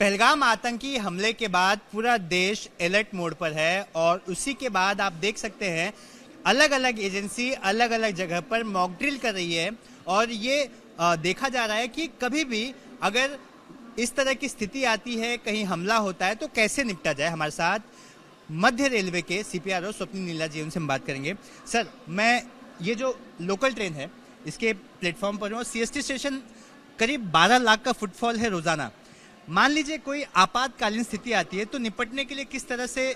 पहलगाम आतंकी हमले के बाद पूरा देश अलर्ट मोड पर है और उसी के बाद आप देख सकते हैं अलग अलग एजेंसी अलग अलग जगह पर मॉक ड्रिल कर रही है और ये देखा जा रहा है कि कभी भी अगर इस तरह की स्थिति आती है, कहीं हमला होता है तो कैसे निपटा जाए। हमारे साथ मध्य रेलवे के CPRO स्वप्निल नीला जी, उनसे हम बात करेंगे। सर, मैं ये जो लोकल ट्रेन है इसके प्लेटफॉर्म पर हूँ और CST स्टेशन करीब 12 लाख का फुटफॉल है रोजाना। मान लीजिए कोई आपातकालीन स्थिति आती है तो निपटने के लिए किस तरह से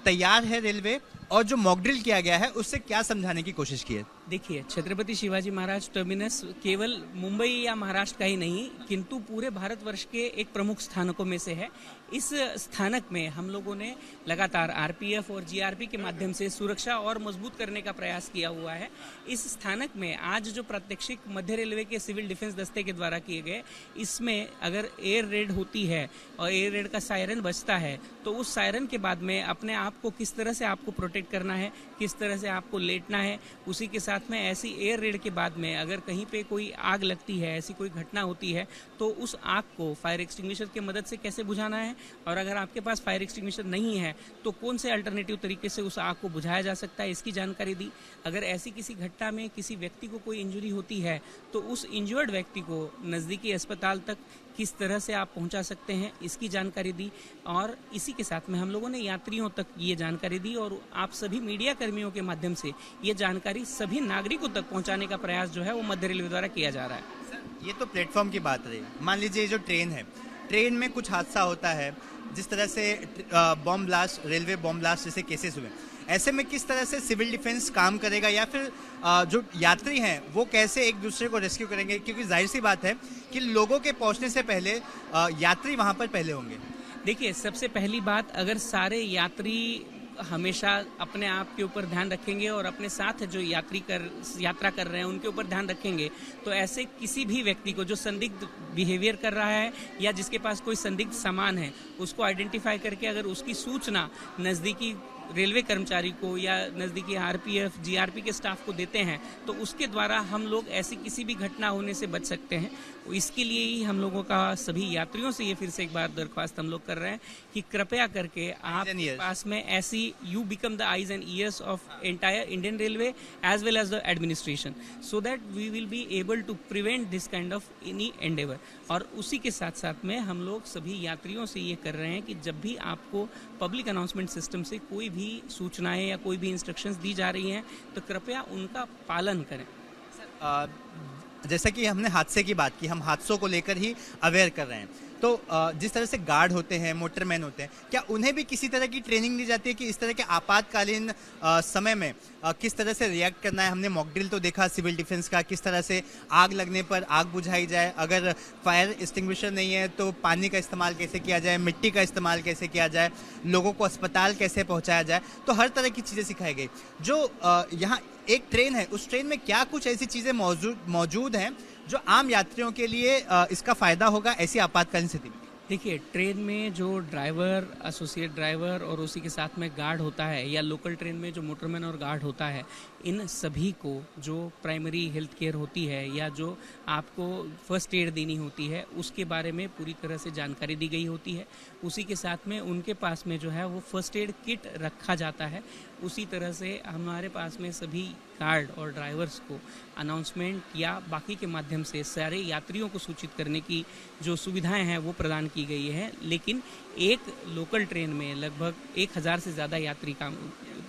तैयार है रेलवे, और जो मॉक ड्रिल किया गया है उससे क्या समझाने की कोशिश की है? देखिए, छत्रपति शिवाजी महाराज टर्मिनस केवल मुंबई या महाराष्ट्र का ही नहीं किंतु पूरे भारतवर्ष के एक प्रमुख स्थानकों में से है। इस स्थानक में हम लोगों ने लगातार RPF और GRP के माध्यम से सुरक्षा और मजबूत करने का प्रयास किया हुआ है। इस स्थानक में आज जो प्रात्यक्षिक मध्य रेलवे के सिविल डिफेंस दस्ते के द्वारा किए गए, इसमें अगर एयर रेड होती है और एयर रेड का सायरन बजता है तो उस सायरन के बाद में अपने आप को किस तरह से आपको प्रोटेक्ट करना है, किस तरह से आपको लेटना है। उसी के साथ में ऐसी एयर रेड के बाद में अगर कहीं पे कोई आग लगती है, ऐसी कोई घटना होती है तो उस आग को फायर एक्सटिंग्विशर की मदद से कैसे बुझाना है, और अगर आपके पास फायर एक्सटिंग्विशर नहीं है तो कौन से अल्टरनेटिव तरीके से उस आग को बुझाया जा सकता है, इसकी जानकारी दी। अगर ऐसी किसी घटना में किसी व्यक्ति को कोई इंजरी होती है तो उस इंजर्ड व्यक्ति को नज़दीकी अस्पताल तक किस तरह से आप पहुंचा सकते हैं, इसकी जानकारी दी। और इसी के साथ में हम लोगों ने यात्रियों तक ये जानकारी दी और आप सभी मीडिया कर्मियों के माध्यम से ये जानकारी सभी नागरिकों तक पहुंचाने का प्रयास जो है वो मध्य रेलवे द्वारा किया जा रहा है। सर, ये तो प्लेटफॉर्म की बात रही। मान लीजिए जो ट्रेन है, ट्रेन में कुछ हादसा होता है, जिस तरह से bomb blast, railway bomb blast जैसे केसेस हुए, ऐसे में किस तरह से सिविल डिफेंस काम करेगा या फिर जो यात्री हैं वो कैसे एक दूसरे को रेस्क्यू करेंगे? क्योंकि जाहिर सी बात है कि लोगों के पहुंचने से पहले यात्री वहां पर पहले होंगे। देखिए, सबसे पहली बात, अगर सारे यात्री हमेशा अपने आप के ऊपर ध्यान रखेंगे और अपने साथ जो यात्रा कर रहे हैं उनके ऊपर ध्यान रखेंगे तो ऐसे किसी भी व्यक्ति को जो संदिग्ध बिहेवियर कर रहा है या जिसके पास कोई संदिग्ध सामान है उसको आइडेंटिफाई करके अगर उसकी सूचना नज़दीकी रेलवे कर्मचारी को या नज़दीकी RPF GRP के स्टाफ को देते हैं तो उसके द्वारा हम लोग ऐसी किसी भी घटना होने से बच सकते हैं। इसके लिए ही हम लोगों का सभी यात्रियों से ये फिर से एक बार दरख्वास्त हम लोग कर रहे हैं कि कृपया करके आपके पास में ऐसी you become the eyes and ears of entire Indian Railway as well as the administration so that we will be able to prevent this kind of any endeavour. और उसी के साथ साथ में हम लोग सभी यात्रियों से ये कर रहे हैं कि जब भी आपको पब्लिक अनाउंसमेंट सिस्टम से कोई भी सूचनाएं या कोई भी इंस्ट्रक्शंस दी जा रही हैं तो कृपया उनका पालन करें। जैसा कि हमने हादसे की बात की, हम हादसों को लेकर ही अवेयर कर रहे हैं, तो जिस तरह से गार्ड होते हैं, मोटरमैन होते हैं, क्या उन्हें भी किसी तरह की ट्रेनिंग दी जाती है कि इस तरह के आपातकालीन समय में किस तरह से रिएक्ट करना है? हमने मॉक ड्रिल तो देखा सिविल डिफेंस का, किस तरह से आग लगने पर आग बुझाई जाए, अगर फायर एक्सटिंग्विशर नहीं है तो पानी का इस्तेमाल कैसे किया जाए, मिट्टी का इस्तेमाल कैसे किया जाए, लोगों को अस्पताल कैसे पहुँचाया जाए, तो हर तरह की चीज़ें सिखाई गई। जो यहाँ एक ट्रेन है, उस ट्रेन में क्या कुछ ऐसी चीज़ें मौजूद हैं जो आम यात्रियों के लिए इसका फायदा होगा ऐसी आपातकालीन स्थिति में? देखिए, ट्रेन में जो ड्राइवर, एसोसिएट ड्राइवर और उसी के साथ में गार्ड होता है या लोकल ट्रेन में जो मोटरमैन और गार्ड होता है, इन सभी को जो प्राइमरी हेल्थ केयर होती है या जो आपको फर्स्ट एड देनी होती है उसके बारे में पूरी तरह से जानकारी दी गई होती है। उसी के साथ में उनके पास में जो है वो फर्स्ट एड किट रखा जाता है। उसी तरह से हमारे पास में सभी गार्ड और ड्राइवर्स को अनाउंसमेंट या बाकी के माध्यम से सारे यात्रियों को सूचित करने की जो सुविधाएं हैं वो प्रदान की गई है। लेकिन एक लोकल ट्रेन में लगभग 1000 से ज़्यादा यात्री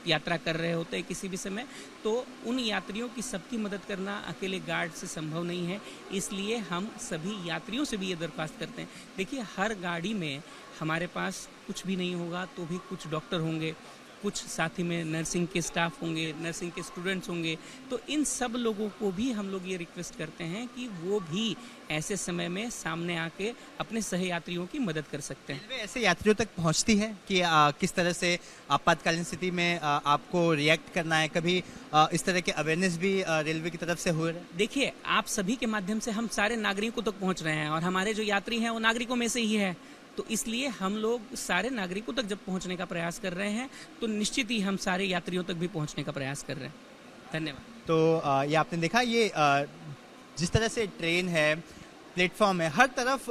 यात्रा कर रहे होते हैं किसी भी समय, तो उन यात्रियों की सबकी मदद करना अकेले गार्ड से संभव नहीं है। इसलिए हम सभी यात्रियों से भी ये दरख्वास्त करते हैं, देखिए, हर गाड़ी में हमारे पास कुछ भी नहीं होगा तो भी कुछ डॉक्टर होंगे, कुछ साथ ही में नर्सिंग के स्टाफ होंगे, नर्सिंग के स्टूडेंट्स होंगे, तो इन सब लोगों को भी हम लोग ये रिक्वेस्ट करते हैं कि वो भी ऐसे समय में सामने आके अपने सहयात्रियों की मदद कर सकते हैं। रेलवे ऐसे यात्रियों तक पहुंचती है कि किस तरह से आपातकालीन स्थिति में आपको रिएक्ट करना है? कभी इस तरह के अवेयरनेस भी रेलवे की तरफ से हुए? देखिए, आप सभी के माध्यम से हम सारे नागरिकों तक पहुँच रहे हैं और हमारे जो यात्री हैं वो नागरिकों में से ही है, तो इसलिए हम लोग सारे नागरिकों तक जब पहुंचने का प्रयास कर रहे हैं तो निश्चित ही हम सारे यात्रियों तक भी पहुंचने का प्रयास कर रहे हैं। धन्यवाद। तो ये आपने देखा, ये जिस तरह से ट्रेन है, प्लेटफॉर्म है, हर तरफ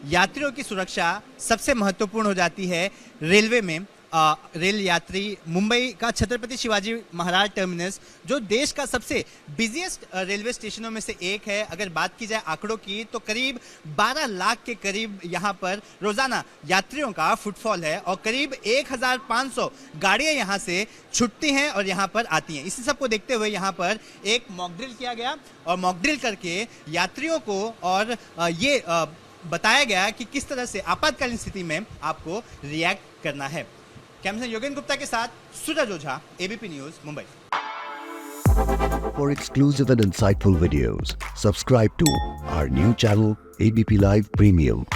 यात्रियों की सुरक्षा सबसे महत्वपूर्ण हो जाती है रेलवे में। रेल यात्री मुंबई का छत्रपति शिवाजी महाराज टर्मिनस जो देश का सबसे बिजिएस्ट रेलवे स्टेशनों में से एक है। अगर बात की जाए आंकड़ों की तो करीब 12 लाख के करीब यहाँ पर रोजाना यात्रियों का फुटफॉल है और करीब 1500 गाड़ियाँ यहाँ से छुटती हैं और यहाँ पर आती हैं। इसी सब को देखते हुए यहाँ पर एक मॉक ड्रिल किया गया और मॉक ड्रिल करके यात्रियों को और ये बताया गया कि किस तरह से आपातकालीन स्थिति में आपको रिएक्ट करना है। कैमरा योगेंद्र गुप्ता के साथ Suraj Ojha, ABP news, Mumbai. For exclusive and insightful videos, subscribe to our new channel ABP Live Premium.